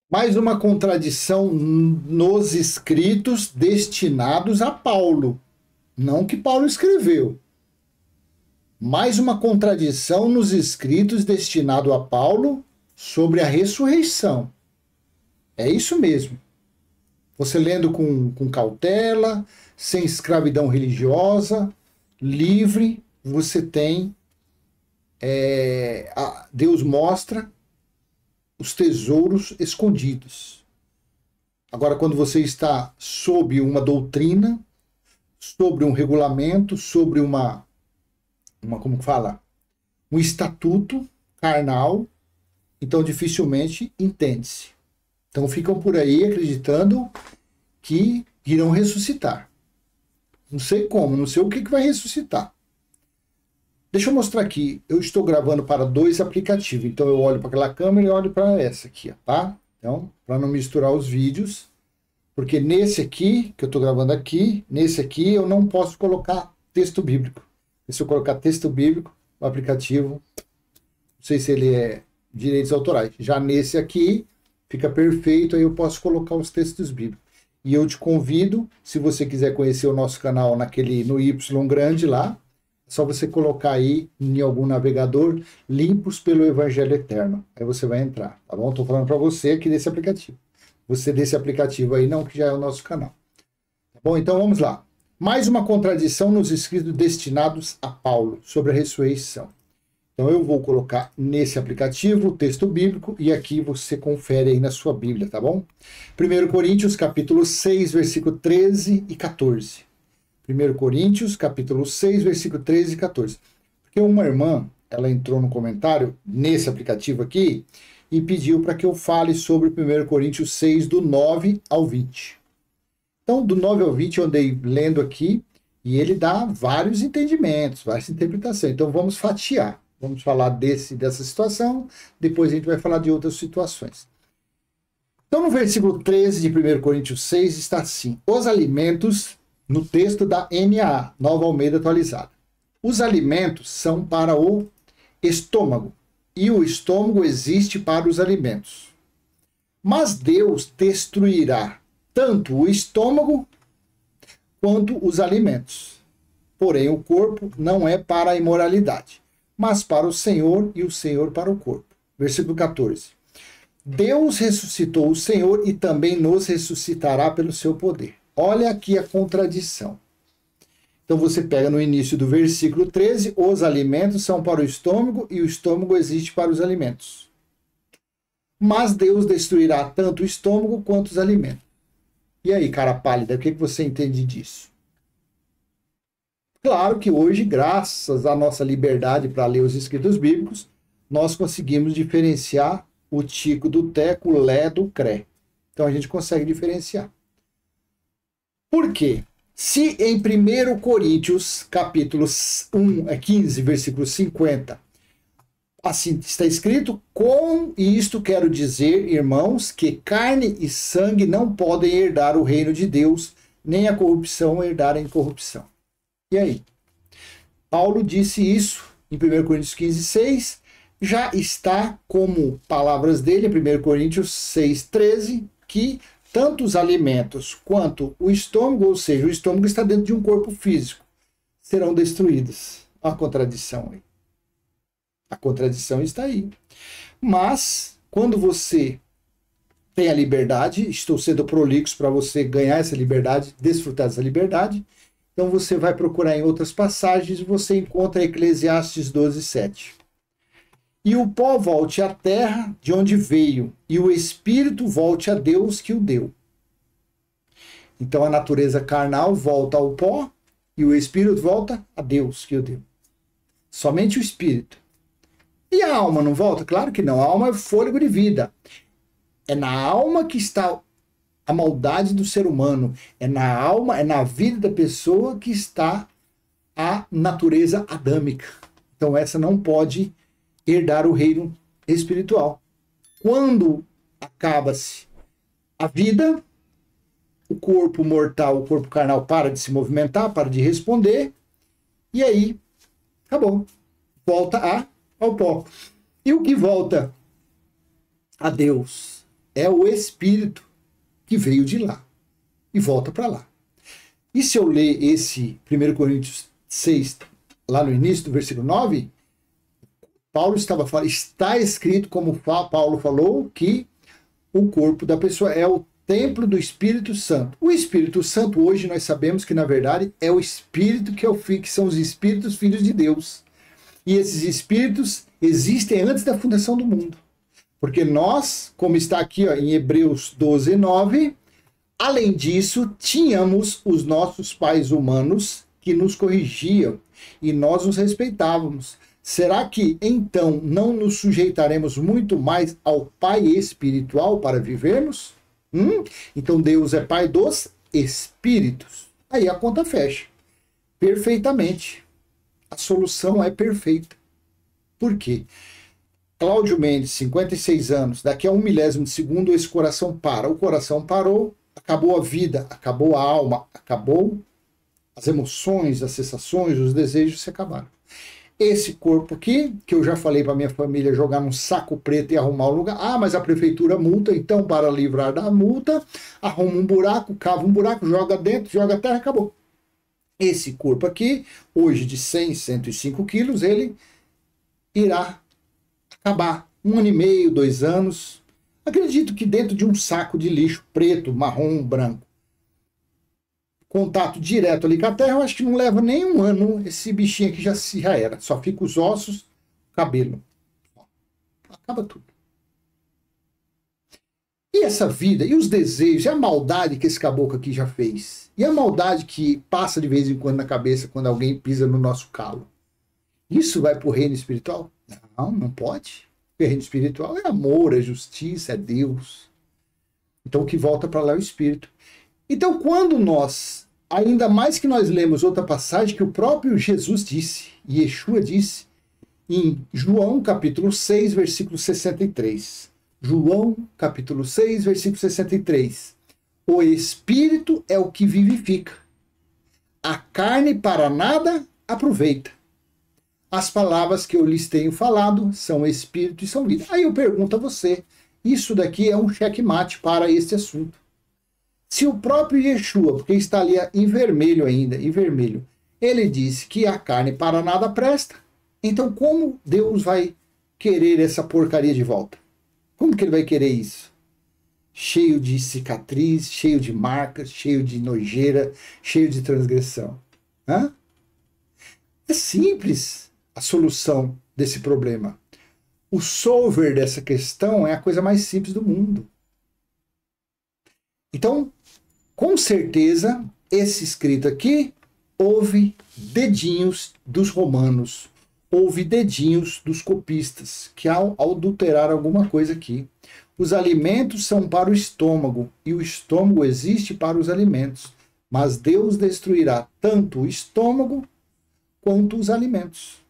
Mais uma contradição nos escritos destinados a Paulo. Não que Paulo escreveu. Mais uma contradição nos escritos destinados a Paulo sobre a ressurreição. É isso mesmo. Você lendo com cautela, sem escravidão religiosa, livre, você tem. Deus mostra os tesouros escondidos. Agora, quando você está sob uma doutrina, sobre um regulamento, sobre como fala? Um estatuto carnal, então dificilmente entende-se. Então ficam por aí acreditando que irão ressuscitar. Não sei como, não sei o que vai ressuscitar. Deixa eu mostrar aqui. Eu estou gravando para 2 aplicativos. Então eu olho para aquela câmera e olho para essa aqui, tá? Então, para não misturar os vídeos. Porque nesse aqui, que eu estou gravando aqui, nesse aqui eu não posso colocar texto bíblico. Se eu colocar texto bíblico, o aplicativo, não sei se ele é direitos autorais. Já nesse aqui, fica perfeito, aí eu posso colocar os textos bíblicos. E eu te convido, se você quiser conhecer o nosso canal no Y grande lá, é só você colocar aí em algum navegador, Limpos pelo Evangelho Eterno. Aí você vai entrar, tá bom? Estou falando para você aqui desse aplicativo. Você desse aplicativo aí não, que já é o nosso canal. Tá bom? Então vamos lá. Mais uma contradição nos escritos destinados a Paulo sobre a ressurreição. Então eu vou colocar nesse aplicativo o texto bíblico e aqui você confere aí na sua Bíblia, tá bom? 1 Coríntios capítulo 6, versículo 13 e 14. 1 Coríntios capítulo 6, versículo 13 e 14. Porque uma irmã, ela entrou no comentário nesse aplicativo aqui e pediu para que eu fale sobre 1 Coríntios 6, do 9 ao 20. Então, do 9 ao 20 eu andei lendo aqui e ele dá vários entendimentos, várias interpretações. Então, vamos fatiar. Vamos falar dessa situação, depois a gente vai falar de outras situações. Então, no versículo 13 de 1 Coríntios 6 está assim: os alimentos, no texto da NAA, Nova Almeida Atualizada. Os alimentos são para o estômago, e o estômago existe para os alimentos. Mas Deus destruirá tanto o estômago quanto os alimentos. Porém, o corpo não é para a imoralidade, mas para o Senhor e o Senhor para o corpo. Versículo 14. Deus ressuscitou o Senhor e também nos ressuscitará pelo seu poder. Olha aqui a contradição. Então você pega no início do versículo 13, os alimentos são para o estômago e o estômago existe para os alimentos. Mas Deus destruirá tanto o estômago quanto os alimentos. E aí, cara pálida, o que você entende disso? Claro que hoje, graças à nossa liberdade para ler os escritos bíblicos, nós conseguimos diferenciar o tico do teco, o lé do cré. Então a gente consegue diferenciar. Por quê? Se em 1 Coríntios, capítulo 15, versículo 50, assim está escrito: com isto quero dizer, irmãos, que carne e sangue não podem herdar o reino de Deus, nem a corrupção herdar a incorrupção. E aí? Paulo disse isso em 1 Coríntios 15, 6, já está como palavras dele, em 1 Coríntios 6, 13, que tanto os alimentos quanto o estômago, ou seja, o estômago está dentro de um corpo físico, serão destruídos. A contradição aí. A contradição está aí. Mas, quando você tem a liberdade, estou sendo prolixo para você ganhar essa liberdade, desfrutar dessa liberdade, então você vai procurar em outras passagens e você encontra Eclesiastes 12, 7. E o pó volte à terra de onde veio, e o espírito volte a Deus que o deu. Então a natureza carnal volta ao pó, e o espírito volta a Deus que o deu. Somente o espírito. E a alma não volta? Claro que não. A alma é fôlego de vida. É na alma que está a maldade do ser humano. É na alma, é na vida da pessoa que está a natureza adâmica. Então essa não pode herdar o reino espiritual. Quando acaba-se a vida, o corpo mortal, o corpo carnal para de se movimentar, para de responder, e aí acabou. Volta ao pó. E o que volta a Deus é o espírito que veio de lá e volta para lá. E se eu ler esse 1 Coríntios 6, lá no início do versículo 9, Paulo estava falando, está escrito, como Paulo falou, que o corpo da pessoa é o templo do Espírito Santo. O Espírito Santo, hoje nós sabemos que, na verdade, é o Espírito que são os Espíritos filhos de Deus. E esses Espíritos existem antes da fundação do mundo. Porque nós, como está aqui ó, em Hebreus 12, 9, além disso, tínhamos os nossos pais humanos que nos corrigiam e nós os respeitávamos. Será que, então, não nos sujeitaremos muito mais ao Pai espiritual para vivermos? Então, Deus é Pai dos Espíritos. Aí a conta fecha. Perfeitamente. A solução é perfeita. Por quê? Cláudio Mendes, 56 anos, daqui a 1 milésimo de segundo esse coração para. O coração parou, acabou a vida, acabou a alma, acabou as emoções, as sensações, os desejos se acabaram. Esse corpo aqui, que eu já falei para minha família jogar num saco preto e arrumar o lugar. Ah, mas a prefeitura multa, então para livrar da multa, arruma um buraco, cava um buraco, joga dentro, joga a terra, acabou. Esse corpo aqui, hoje de 100, 105 quilos, ele irá acabar. 1 ano e meio, 2 anos. Acredito que dentro de um saco de lixo preto, marrom, branco, contato direto ali com a terra, eu acho que não leva nem 1 ano, esse bichinho aqui já era. Só fica os ossos, o cabelo. Acaba tudo. E essa vida, e os desejos, e a maldade que esse caboclo aqui já fez? E a maldade que passa de vez em quando na cabeça quando alguém pisa no nosso calo? Isso vai para o reino espiritual? Não, não pode. O reino espiritual é amor, é justiça, é Deus. Então o que volta para lá é o Espírito. Então quando nós, ainda mais que nós lemos outra passagem que o próprio Jesus disse, Yeshua disse, em João capítulo 6, versículo 63. João capítulo 6, versículo 63. O Espírito é o que vivifica. A carne para nada aproveita. As palavras que eu lhes tenho falado são Espírito e são vida. Aí eu pergunto a você, isso daqui é um checkmate para este assunto. Se o próprio Yeshua, porque está ali em vermelho ainda, em vermelho, ele disse que a carne para nada presta, então como Deus vai querer essa porcaria de volta? Como que ele vai querer isso? Cheio de cicatriz, cheio de marcas, cheio de nojeira, cheio de transgressão. Hã? É simples a solução desse problema. O solver dessa questão é a coisa mais simples do mundo. Então, com certeza, esse escrito aqui, houve dedinhos dos romanos, houve dedinhos dos copistas, que ao adulterar alguma coisa aqui. Os alimentos são para o estômago, e o estômago existe para os alimentos. Mas Deus destruirá tanto o estômago quanto os alimentos.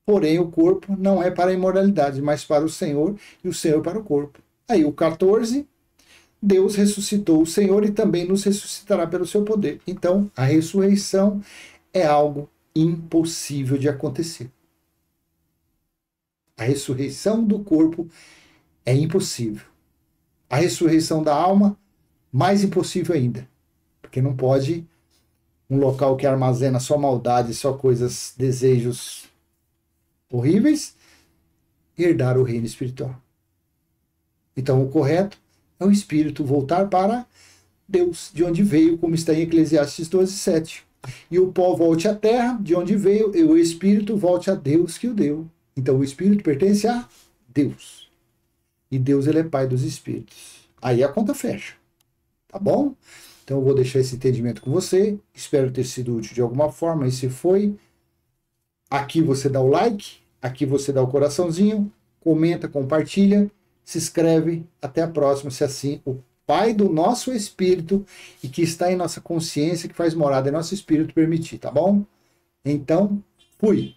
Porém, o corpo não é para a imoralidade, mas para o Senhor, e o Senhor para o corpo. Aí o 14... Deus ressuscitou o Senhor e também nos ressuscitará pelo seu poder. Então, a ressurreição é algo impossível de acontecer. A ressurreição do corpo é impossível. A ressurreição da alma, mais impossível ainda. Porque não pode um local que armazena só maldade, só coisas, desejos horríveis, herdar o reino espiritual. Então, o correto é o espírito voltar para Deus, de onde veio, como está em Eclesiastes 12, 7. E o pó volte à terra, de onde veio, e o espírito volte a Deus que o deu. Então o espírito pertence a Deus. E Deus, ele é pai dos espíritos. Aí a conta fecha. Tá bom? Então eu vou deixar esse entendimento com você. Espero ter sido útil de alguma forma. E se foi, aqui você dá o like, aqui você dá o coraçãozinho, comenta, compartilha, se inscreve. Até a próxima, se assim o Pai do nosso espírito e que está em nossa consciência, que faz morada em nosso espírito, permitir, tá bom? Então, fui!